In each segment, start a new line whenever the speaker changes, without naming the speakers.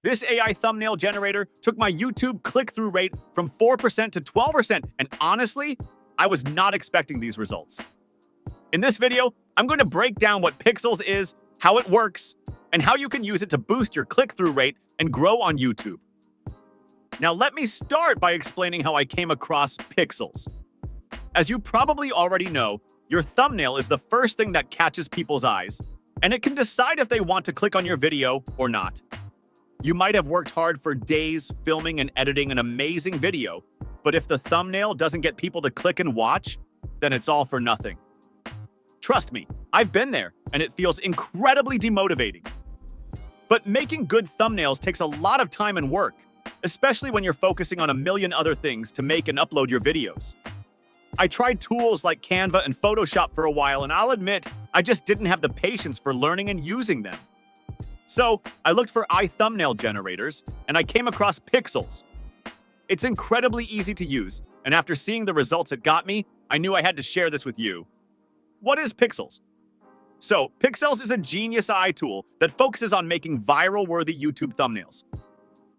This AI thumbnail generator took my YouTube click-through rate from 4% to 12%, and honestly, I was not expecting these results. In this video, I'm going to break down what Pixels is, how it works, and how you can use it to boost your click-through rate and grow on YouTube. Now let me start by explaining how I came across Pixels. As you probably already know, your thumbnail is the first thing that catches people's eyes, and it can decide if they want to click on your video or not. You might have worked hard for days filming and editing an amazing video, but if the thumbnail doesn't get people to click and watch, then it's all for nothing. Trust me, I've been there, and it feels incredibly demotivating. But making good thumbnails takes a lot of time and work, especially when you're focusing on a million other things to make and upload your videos. I tried tools like Canva and Photoshop for a while, and I'll admit, I just didn't have the patience for learning and using them. So I looked for thumbnail generators, and I came across Pixels. It's incredibly easy to use, and after seeing the results it got me, I knew I had to share this with you. What is Pixels? So, Pixels is a genius AI tool that focuses on making viral-worthy YouTube thumbnails.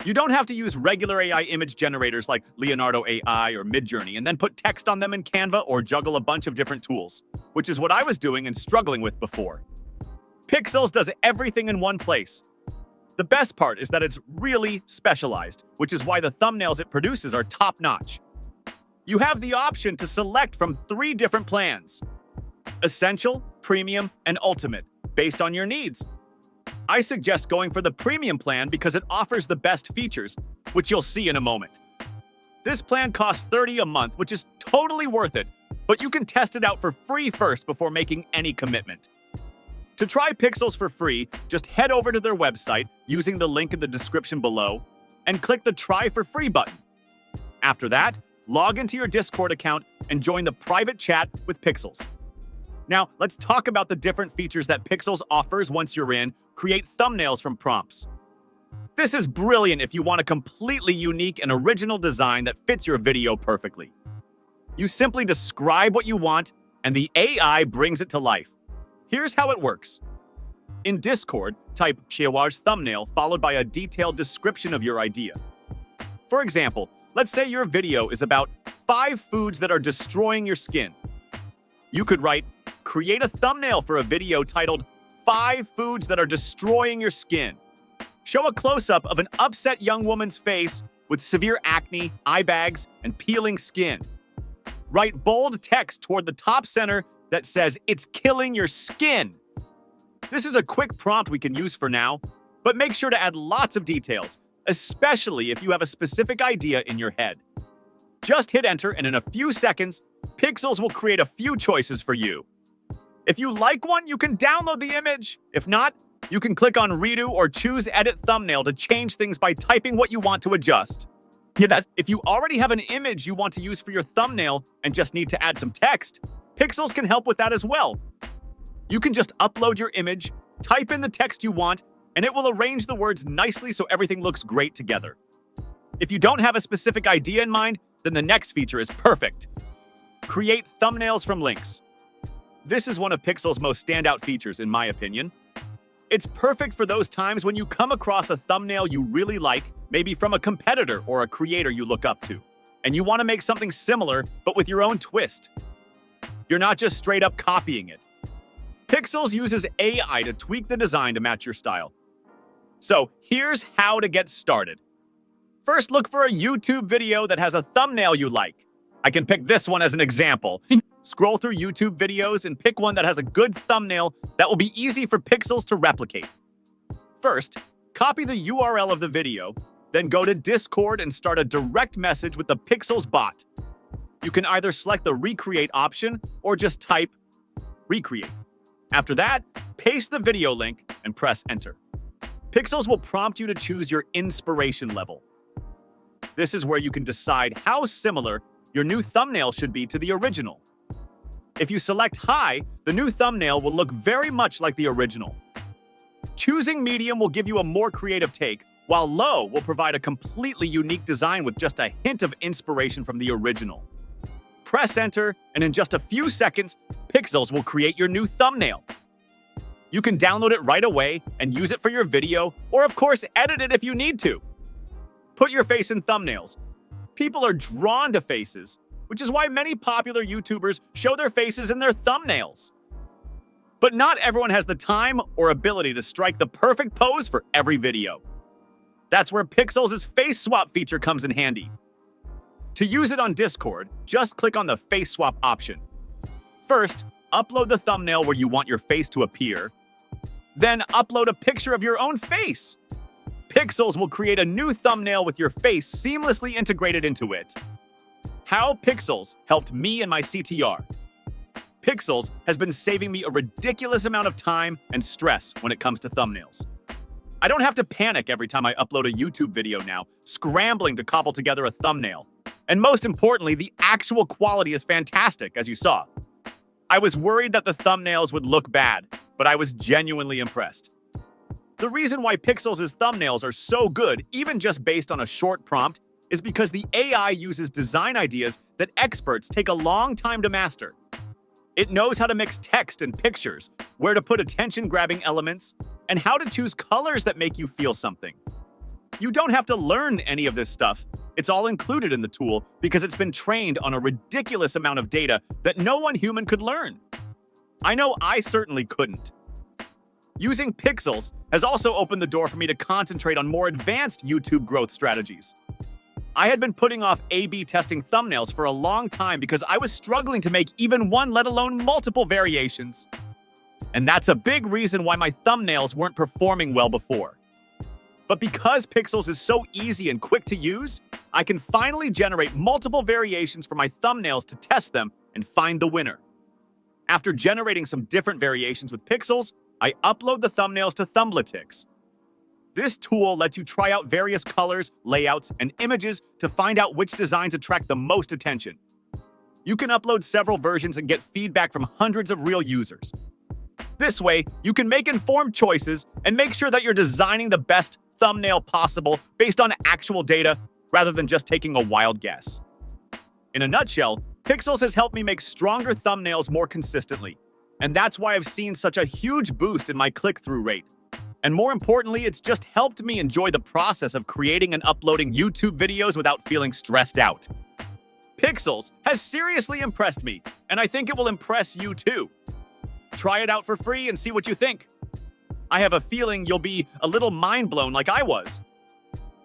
You don't have to use regular AI image generators like Leonardo AI or Midjourney and then put text on them in Canva or juggle a bunch of different tools, which is what I was doing and struggling with before. Pixels does everything in one place. The best part is that it's really specialized, which is why the thumbnails it produces are top-notch. You have the option to select from 3 different plans: Essential, Premium, and Ultimate, based on your needs. I suggest going for the Premium plan because it offers the best features, which you'll see in a moment. This plan costs $30 a month, which is totally worth it, but you can test it out for free first before making any commitment. To try Pixels for free, just head over to their website using the link in the description below and click the Try for Free button. After that, log into your Discord account and join the private chat with Pixels. Now, let's talk about the different features that Pixels offers once you're in. Create thumbnails from prompts. This is brilliant if you want a completely unique and original design that fits your video perfectly. You simply describe what you want, and the AI brings it to life. Here's how it works. In Discord, type Chihuahua's thumbnail followed by a detailed description of your idea. For example, let's say your video is about 5 foods that are destroying your skin. You could write, create a thumbnail for a video titled 5 Foods That Are Destroying Your Skin. Show a close-up of an upset young woman's face with severe acne, eye bags, and peeling skin. Write bold text toward the top center that says, "It's killing your skin." This is a quick prompt we can use for now, but make sure to add lots of details, especially if you have a specific idea in your head. Just hit enter, and in a few seconds, Pixels will create a few choices for you. If you like one, you can download the image. If not, you can click on Redo or choose Edit Thumbnail to change things by typing what you want to adjust. If you already have an image you want to use for your thumbnail and just need to add some text, Pixels can help with that as well. You can just upload your image, type in the text you want, and it will arrange the words nicely so everything looks great together. If you don't have a specific idea in mind, then the next feature is perfect. Create thumbnails from links. This is one of Pixels' most standout features, in my opinion. It's perfect for those times when you come across a thumbnail you really like, maybe from a competitor or a creator you look up to, and you want to make something similar, but with your own twist. You're not just straight up copying it. Pixels uses AI to tweak the design to match your style. So here's how to get started. First, look for a YouTube video that has a thumbnail you like. I can pick this one as an example. Scroll through YouTube videos and pick one that has a good thumbnail that will be easy for Pixels to replicate. First, copy the URL of the video, then go to Discord and start a direct message with the Pixels bot. You can either select the Recreate option or just type Recreate. After that, paste the video link and press Enter. Pixels will prompt you to choose your inspiration level. This is where you can decide how similar your new thumbnail should be to the original. If you select High, the new thumbnail will look very much like the original. Choosing Medium will give you a more creative take, while Low will provide a completely unique design with just a hint of inspiration from the original. Press Enter, and in just a few seconds, Pixels will create your new thumbnail. You can download it right away and use it for your video, or of course, edit it if you need to. Put your face in thumbnails. People are drawn to faces, which is why many popular YouTubers show their faces in their thumbnails. But not everyone has the time or ability to strike the perfect pose for every video. That's where Pixels' face swap feature comes in handy. To use it on Discord, just click on the face swap option. First, upload the thumbnail where you want your face to appear. Then upload a picture of your own face. Pixels will create a new thumbnail with your face seamlessly integrated into it. How Pixels helped me and my CTR. Pixels has been saving me a ridiculous amount of time and stress when it comes to thumbnails. I don't have to panic every time I upload a YouTube video now, scrambling to cobble together a thumbnail. And most importantly, the actual quality is fantastic, as you saw. I was worried that the thumbnails would look bad, but I was genuinely impressed. The reason why Pixels' thumbnails are so good, even just based on a short prompt, is because the AI uses design ideas that experts take a long time to master. It knows how to mix text and pictures, where to put attention-grabbing elements, and how to choose colors that make you feel something. You don't have to learn any of this stuff. It's all included in the tool because it's been trained on a ridiculous amount of data that no one human could learn. I know I certainly couldn't. Using Pixels has also opened the door for me to concentrate on more advanced YouTube growth strategies. I had been putting off A/B testing thumbnails for a long time because I was struggling to make even one, let alone multiple variations. And that's a big reason why my thumbnails weren't performing well before. But because Pixels is so easy and quick to use, I can finally generate multiple variations for my thumbnails to test them and find the winner. After generating some different variations with Pixels, I upload the thumbnails to Thumblytics. This tool lets you try out various colors, layouts, and images to find out which designs attract the most attention. You can upload several versions and get feedback from hundreds of real users. This way, you can make informed choices and make sure that you're designing the best thumbnail possible based on actual data rather than just taking a wild guess. In a nutshell, Pixels has helped me make stronger thumbnails more consistently, and that's why I've seen such a huge boost in my click-through rate. And more importantly, it's just helped me enjoy the process of creating and uploading YouTube videos without feeling stressed out. Pixels has seriously impressed me, and I think it will impress you too. Try it out for free and see what you think. I have a feeling you'll be a little mind-blown like I was.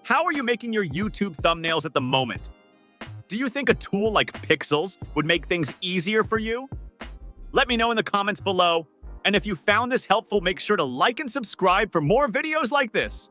How are you making your YouTube thumbnails at the moment? Do you think a tool like Pixels would make things easier for you? Let me know in the comments below. And if you found this helpful, make sure to like and subscribe for more videos like this.